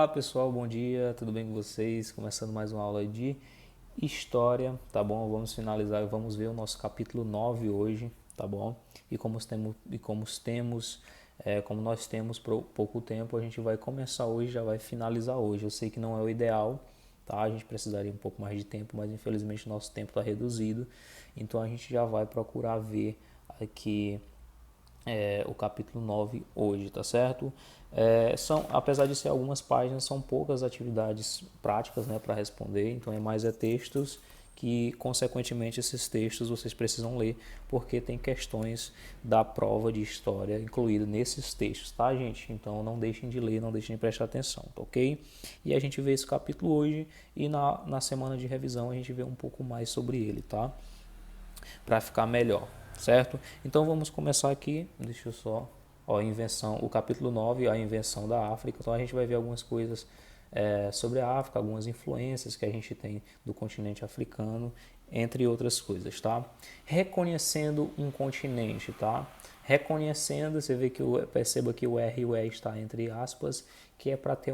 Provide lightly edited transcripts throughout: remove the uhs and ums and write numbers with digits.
Olá pessoal, bom dia, tudo bem com vocês? Começando mais uma aula de História, tá bom? Vamos finalizar, vamos ver o nosso capítulo 9 hoje, tá bom? Como nós temos pouco tempo, a gente vai começar hoje, já vai finalizar hoje. Eu sei que não é o ideal, tá? A gente precisaria um pouco mais de tempo, mas infelizmente nosso tempo está reduzido, então a gente já vai procurar ver aqui o capítulo 9 hoje, tá certo? Apesar de ser algumas páginas, são poucas atividades práticas, né, para responder, então mais textos que, consequentemente, esses textos vocês precisam ler, porque tem questões da prova de história incluídas nesses textos, tá, gente? Então não deixem de ler, não deixem de prestar atenção, tá ok? E a gente vê esse capítulo hoje e na semana de revisão a gente vê um pouco mais sobre ele, tá? Para ficar melhor, certo? Então vamos começar aqui, deixa eu só, o capítulo 9, a invenção da África. Então a gente vai ver algumas coisas sobre a África, algumas influências que a gente tem do continente africano, entre outras coisas, tá? Reconhecendo um continente, tá? Reconhecendo, você vê que perceba que o R e o E está entre aspas, que é para ter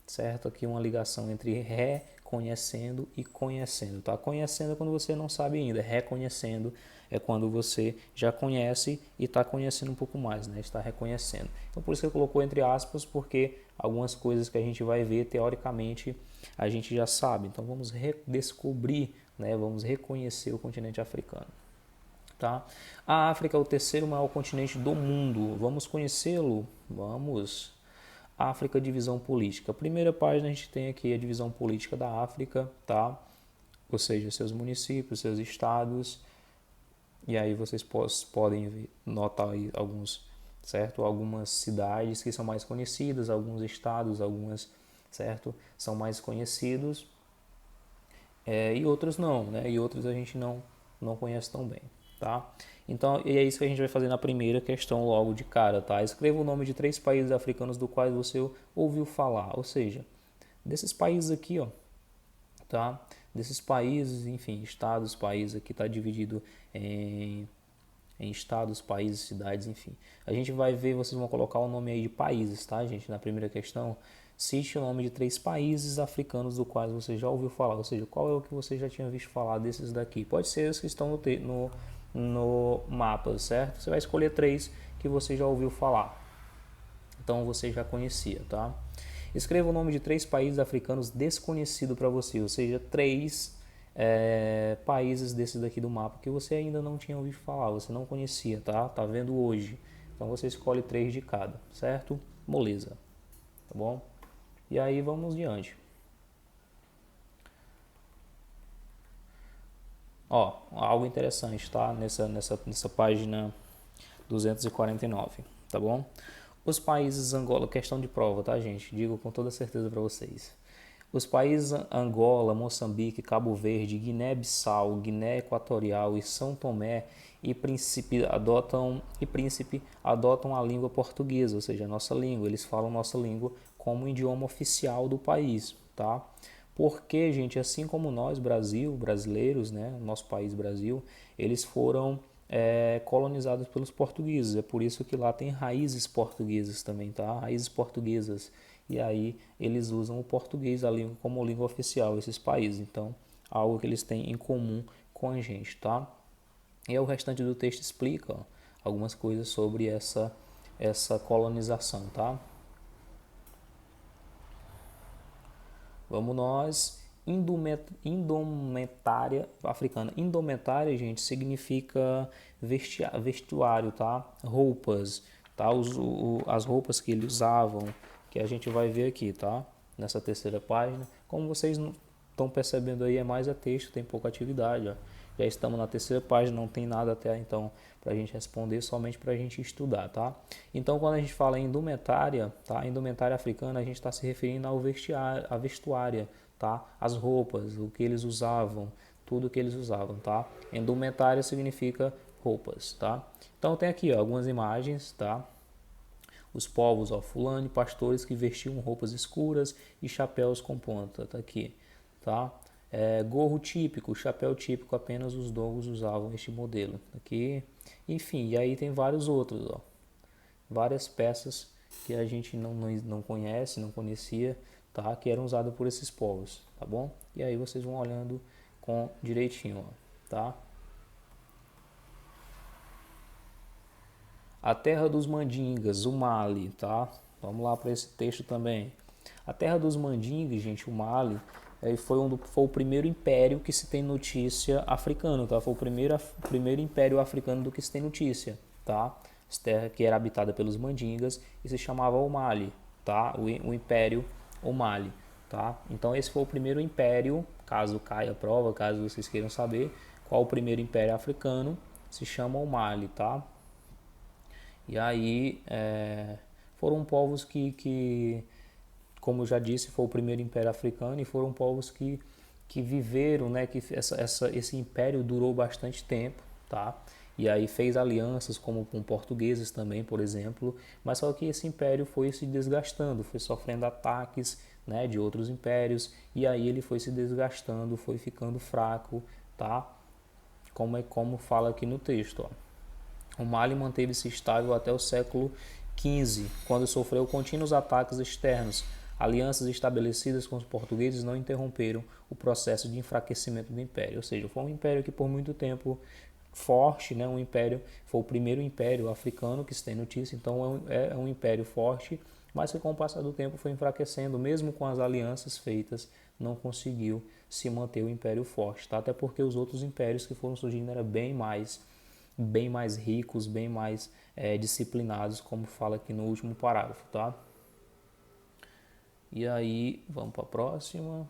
certo? Aqui uma ligação entre reconhecendo e conhecendo, tá? Conhecendo é quando você não sabe ainda, reconhecendo é quando você já conhece e está conhecendo um pouco mais, né? Está reconhecendo. Então por isso que ele colocou entre aspas, porque algumas coisas que a gente vai ver teoricamente a gente já sabe. Então vamos redescobrir, né? Vamos reconhecer o continente africano. Tá? A África é o terceiro maior continente do mundo. Vamos conhecê-lo? Vamos. África, divisão política. A primeira página a gente tem aqui a divisão política da África, tá? Ou seja, seus municípios, seus estados. E aí vocês podem notar aí algumas cidades que são mais conhecidas, alguns estados, certo? São mais conhecidos, e outros não, né? E outros a gente não conhece tão bem, tá? Então, e é isso que a gente vai fazer na primeira questão logo de cara, tá? Escreva o nome de 3 países africanos do quais você ouviu falar, ou seja, desses países aqui, ó, tá? Desses países, enfim, estados, países aqui tá dividido em estados, países, cidades, enfim. A gente vai ver, vocês vão colocar o nome aí de países, tá, gente? Na primeira questão, cite o nome de 3 países africanos do quais você já ouviu falar, ou seja, qual é o que você já tinha visto falar desses daqui. Pode ser os que estão no mapa, certo? Você vai escolher 3 que você já ouviu falar. Então você já conhecia, tá? Escreva o nome de 3 países africanos desconhecidos para você, ou seja, 3 países desses daqui do mapa que você ainda não tinha ouvido falar, você não conhecia, tá? Tá vendo hoje. Então você escolhe 3 de cada, certo? Moleza, tá bom? E aí vamos diante. Ó, algo interessante, tá? Nessa página 249, tá bom? Os países Angola, questão de prova, tá, gente? Digo com toda certeza para vocês. Os países Angola, Moçambique, Cabo Verde, Guiné-Bissau, Guiné Equatorial e São Tomé e Príncipe adotam a língua portuguesa, ou seja, a nossa língua. Eles falam nossa língua como idioma oficial do país, tá? Porque, gente, assim como nós, brasileiros, né, nosso país Brasil, eles foram colonizados pelos portugueses. É por isso que lá tem raízes portuguesas também, tá? Raízes portuguesas. E aí eles usam o português, a língua, como língua oficial, esses países. Então, algo que eles têm em comum com a gente, tá? E o restante do texto explica, ó, algumas coisas sobre essa colonização, tá? Vamos nós. Indumentária africana. Indumentária, gente, significa vestuário, tá? Roupas, tá? As roupas que eles usavam, que a gente vai ver aqui, tá? Nessa terceira página. Como vocês estão percebendo aí, é mais texto, tem pouca atividade, ó. Já estamos na terceira página, não tem nada até então para a gente responder, somente para a gente estudar, tá? Então, quando a gente fala em indumentária, tá? Indumentária africana, a gente está se referindo ao vestuário, à vestuária, tá? As roupas, o que eles usavam, tudo que eles usavam, tá? Indumentária significa roupas, tá? Então, tem aqui, ó, algumas imagens, tá? Os povos, ó, fulano, pastores que vestiam roupas escuras e chapéus com ponta, tá aqui, tá? Gorro típico, chapéu típico, apenas os dogos usavam este modelo aqui. Enfim, e aí tem vários outros, ó, várias peças que a gente não conhece, não conhecia, tá? Que eram usadas por esses povos, tá bom? E aí vocês vão olhando com direitinho, ó, tá? A terra dos mandingas, o Mali, tá? Vamos lá para esse texto também. A terra dos mandingas, gente, o Mali, foi o primeiro império que se tem notícia africano, tá? Foi o primeiro império africano do que se tem notícia, tá? Essa terra que era habitada pelos mandingas e se chamava o Mali, tá? O império o Mali, tá? Então esse foi o primeiro império, caso caia a prova, caso vocês queiram saber qual o primeiro império africano, se chama o Mali, tá? E aí foram povos que, como eu já disse, foi o primeiro império africano e foram povos que viveram, né, que esse império durou bastante tempo, tá? E aí fez alianças como com portugueses também, por exemplo, mas só que esse império foi se desgastando, foi sofrendo ataques, né, de outros impérios e aí ele foi se desgastando, foi ficando fraco, tá? Como fala aqui no texto, ó. O Mali manteve-se estável até o século XV, quando sofreu contínuos ataques externos. Alianças estabelecidas com os portugueses não interromperam o processo de enfraquecimento do império. Ou seja, foi um império que por muito tempo forte, né? Um império, foi o primeiro império africano que se tem notícia, então é um império forte, mas que com o passar do tempo foi enfraquecendo, mesmo com as alianças feitas, não conseguiu se manter o império forte, tá? Até porque os outros impérios que foram surgindo eram bem mais ricos, bem mais disciplinados, como fala aqui no último parágrafo, tá? E aí, vamos para a próxima.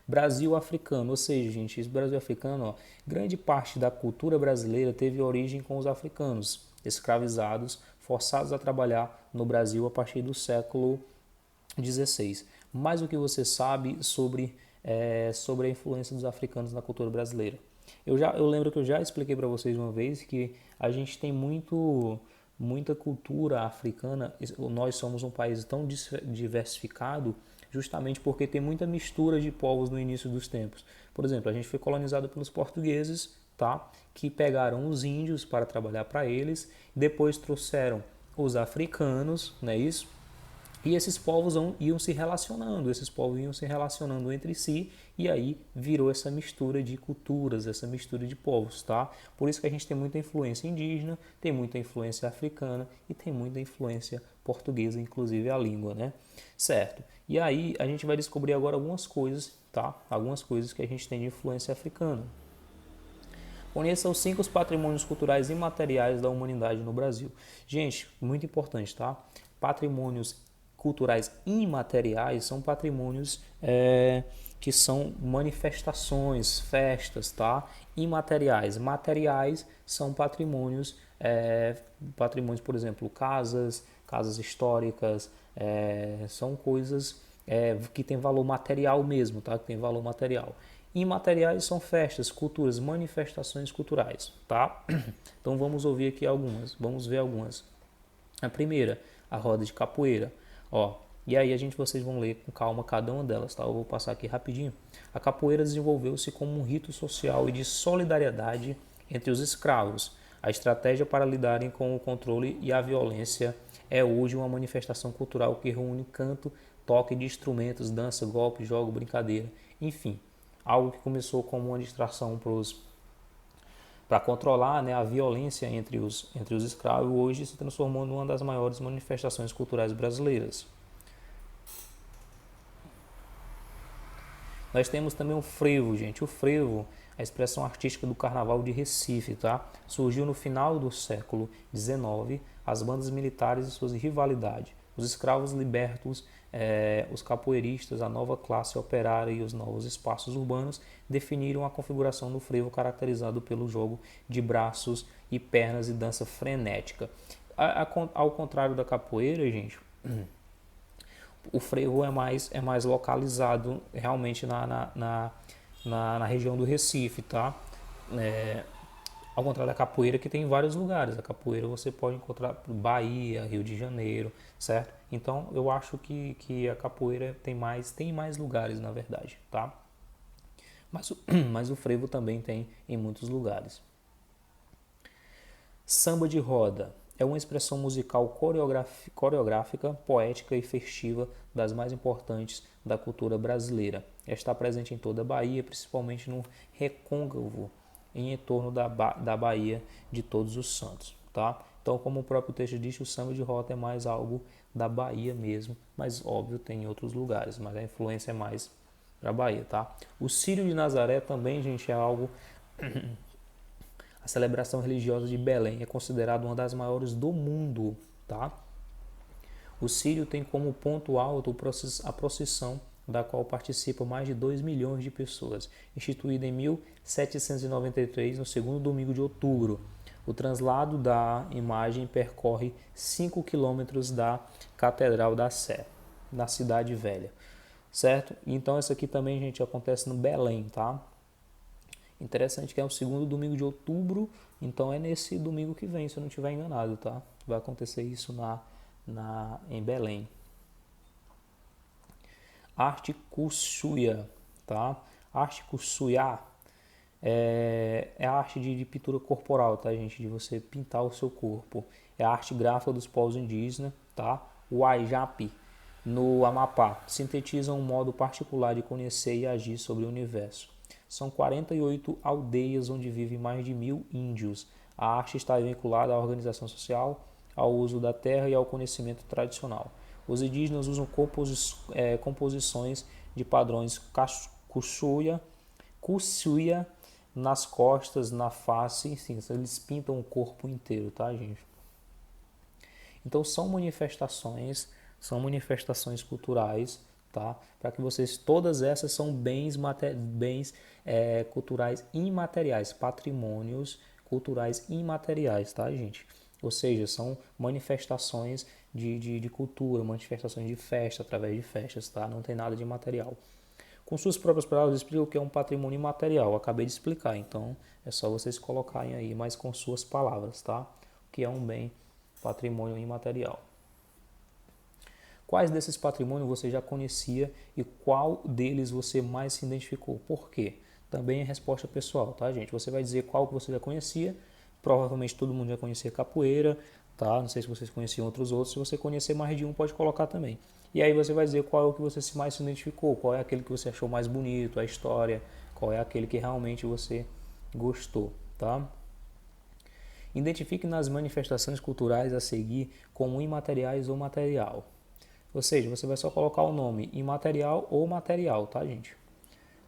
Brasil africano, ou seja, gente, esse Brasil africano, ó, grande parte da cultura brasileira teve origem com os africanos, escravizados, forçados a trabalhar no Brasil a partir do século XVI. Mais o que você sabe sobre a influência dos africanos na cultura brasileira? Eu lembro que eu já expliquei para vocês uma vez que a gente tem muita cultura africana. Nós somos um país tão diversificado justamente porque tem muita mistura de povos no início dos tempos. Por exemplo, a gente foi colonizado pelos portugueses, tá? Que pegaram os índios para trabalhar para eles, depois trouxeram os africanos, não é isso? E esses povos esses povos iam se relacionando entre si e aí virou essa mistura de culturas, essa mistura de povos, tá? Por isso que a gente tem muita influência indígena, tem muita influência africana e tem muita influência portuguesa, inclusive a língua, né? Certo. E aí a gente vai descobrir agora algumas coisas, tá? Algumas coisas que a gente tem de influência africana. Conheça os 5 patrimônios culturais imateriais da humanidade no Brasil. Gente, muito importante, tá? Patrimônios culturais imateriais são patrimônios que são manifestações, festas, tá? Imateriais. Materiais são patrimônios, por exemplo, casas históricas, são coisas que têm valor material mesmo, tá? Que tem valor material. Imateriais são festas, culturas, manifestações culturais, tá? Então vamos ouvir aqui algumas, vamos ver algumas. A primeira, a roda de capoeira, ó. E aí vocês vão ler com calma cada uma delas, tá? Eu vou passar aqui rapidinho. A capoeira desenvolveu-se como um rito social e de solidariedade entre os escravos. A estratégia para lidarem com o controle e a violência é hoje uma manifestação cultural que reúne canto, toque de instrumentos, dança, golpe, jogo, brincadeira, enfim, algo que começou como uma distração para controlar, né, a violência entre os escravos, hoje se transformou numa das maiores manifestações culturais brasileiras. Nós temos também o frevo, gente. O frevo, a expressão artística do Carnaval de Recife, tá? Surgiu no final do século XIX, as bandas militares e suas rivalidades. Os escravos libertos, os capoeiristas, a nova classe operária e os novos espaços urbanos definiram a configuração do frevo caracterizado pelo jogo de braços e pernas e dança frenética. Ao contrário da capoeira, gente, o frevo é mais localizado realmente na região do Recife, tá? Ao contrário da capoeira, que tem em vários lugares. A capoeira você pode encontrar no Bahia, Rio de Janeiro, certo? Então eu acho que a capoeira tem mais lugares, na verdade, tá? Mas o frevo também tem em muitos lugares. Samba de roda é uma expressão musical coreográfica, poética e festiva das mais importantes da cultura brasileira. Está presente em toda a Bahia, principalmente no recôncavo em torno da Bahia de Todos os Santos, tá? Então, como o próprio texto diz, o samba de rota é mais algo da Bahia mesmo, mas óbvio tem em outros lugares, mas a influência é mais para a Bahia, tá? O Círio de Nazaré também, gente, é algo. A celebração religiosa de Belém é considerada uma das maiores do mundo, tá? O Círio tem como ponto alto a procissão, da qual participam mais de 2 milhões de pessoas, instituída em 1793, no segundo domingo de outubro. O translado da imagem percorre 5 quilômetros da Catedral da Sé, na Cidade Velha, certo? Então, isso aqui também, gente, acontece no Belém, tá? Interessante que é o segundo domingo de outubro, então é nesse domingo que vem, se eu não estiver enganado, tá? Vai acontecer isso em Belém. Arte Kusuya, tá? Arte Kusuya é a arte de pintura corporal, tá, gente? De você pintar o seu corpo. É a arte gráfica dos povos indígenas, tá? O Ajapi, no Amapá, sintetiza um modo particular de conhecer e agir sobre o universo. São 48 aldeias onde vivem mais de 1.000 índios. A arte está vinculada à organização social, ao uso da terra e ao conhecimento tradicional. Os indígenas usam composições de padrões Kusuya nas costas, na face, enfim, eles pintam o corpo inteiro, tá, gente? Então são manifestações culturais, tá? Para que vocês, todas essas são bens culturais imateriais, patrimônios culturais imateriais, tá, gente? Ou seja, são manifestações de cultura, manifestações de festa, através de festas, tá? Não tem nada de material. Com suas próprias palavras, explica o que é um patrimônio imaterial. Acabei de explicar, então é só vocês colocarem aí, mas com suas palavras, tá? O que é um bem patrimônio imaterial. Quais desses patrimônios você já conhecia e qual deles você mais se identificou? Por quê? Também é resposta pessoal, tá, gente? Você vai dizer qual que você já conhecia. Provavelmente todo mundo já conhecia capoeira, tá? Não sei se vocês conheciam outros. Se você conhecer mais de um, pode colocar também. E aí você vai dizer qual é o que você mais se identificou, qual é aquele que você achou mais bonito, a história, qual é aquele que realmente você gostou, tá? Identifique nas manifestações culturais a seguir como imateriais ou material. Ou seja, você vai só colocar o nome imaterial ou material, tá, gente?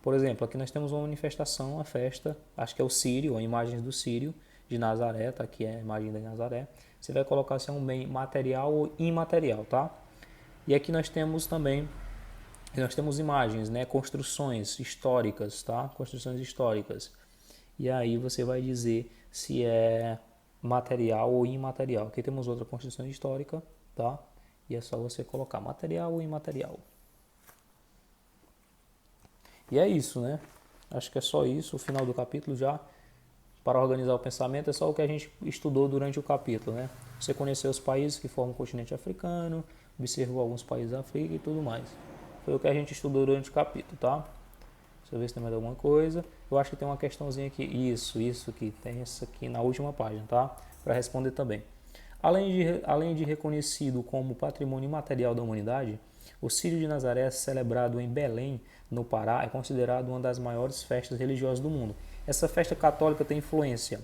Por exemplo, aqui nós temos uma manifestação, uma festa, acho que é o Círio, imagens do Círio de Nazaré, tá aqui é a imagem de Nazaré. Você vai colocar se é um bem material ou imaterial, tá? E aqui nós temos também, imagens, né, construções históricas, tá? Construções históricas. E aí você vai dizer se é material ou imaterial. Aqui temos outra construção histórica, tá? E é só você colocar material ou imaterial. E é isso, né? Acho que é só isso. O final do capítulo já, para organizar o pensamento, é só o que a gente estudou durante o capítulo, né? Você conheceu os países que formam o continente africano, observou alguns países da África e tudo mais. Foi o que a gente estudou durante o capítulo, tá? Deixa eu ver se tem mais alguma coisa. Eu acho que tem uma questãozinha aqui. Isso que tem essa aqui na última página, tá? Para responder também. Além de reconhecido como patrimônio imaterial da humanidade, o Círio de Nazaré, celebrado em Belém, no Pará, é considerado uma das maiores festas religiosas do mundo. Essa festa católica tem influência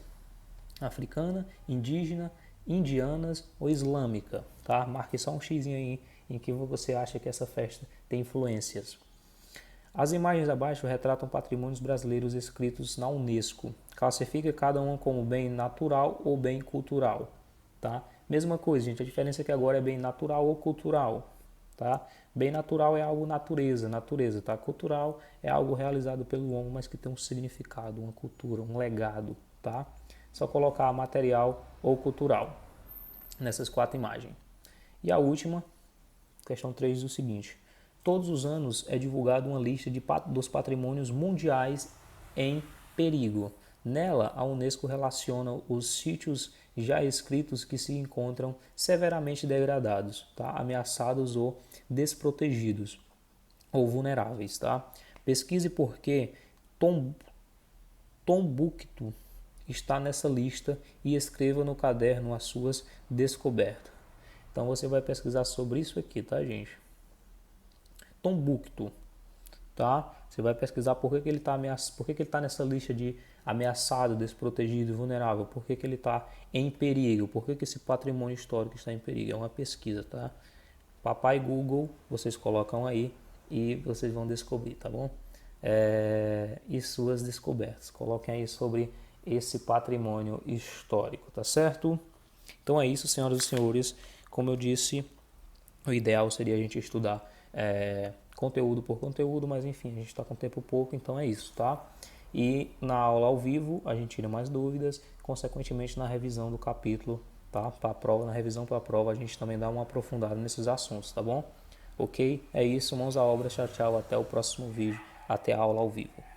africana, indígena, indianas ou islâmica, tá? Marque só um xizinho aí em que você acha que essa festa tem influências. As imagens abaixo retratam patrimônios brasileiros escritos na Unesco. Classifica cada uma como bem natural ou bem cultural, tá? Mesma coisa, gente, a diferença é que agora é bem natural ou cultural, tá? Bem natural é algo natureza, tá? Cultural é algo realizado pelo homem, mas que tem um significado, uma cultura, um legado, tá? Só colocar material ou cultural nessas 4 imagens. E a última, questão 3, diz o seguinte: todos os anos é divulgada uma lista dos patrimônios mundiais em perigo. Nela, a Unesco relaciona os sítios já escritos que se encontram severamente degradados, tá? Ameaçados ou desprotegidos ou vulneráveis. Tá? Pesquise por que Tombuctu está nessa lista e escreva no caderno as suas descobertas. Então você vai pesquisar sobre isso aqui, tá, gente? Tombouctou, tá? Você vai pesquisar por que ele está por que ele tá nessa lista de ameaçado, desprotegido e vulnerável, por que ele está em perigo, por que esse patrimônio histórico está em perigo. É uma pesquisa, tá? Papai Google, vocês colocam aí e vocês vão descobrir, tá bom? E suas descobertas. Coloquem aí sobre esse patrimônio histórico, tá certo? Então é isso, senhoras e senhores. Como eu disse, o ideal seria a gente estudar conteúdo por conteúdo, mas enfim, a gente está com tempo pouco, então é isso, tá? E na aula ao vivo a gente tira mais dúvidas, consequentemente na revisão do capítulo, tá? Para a prova, na revisão para a prova a gente também dá uma aprofundada nesses assuntos, tá bom? Ok? É isso, mãos à obra, tchau, tchau, até o próximo vídeo, até a aula ao vivo.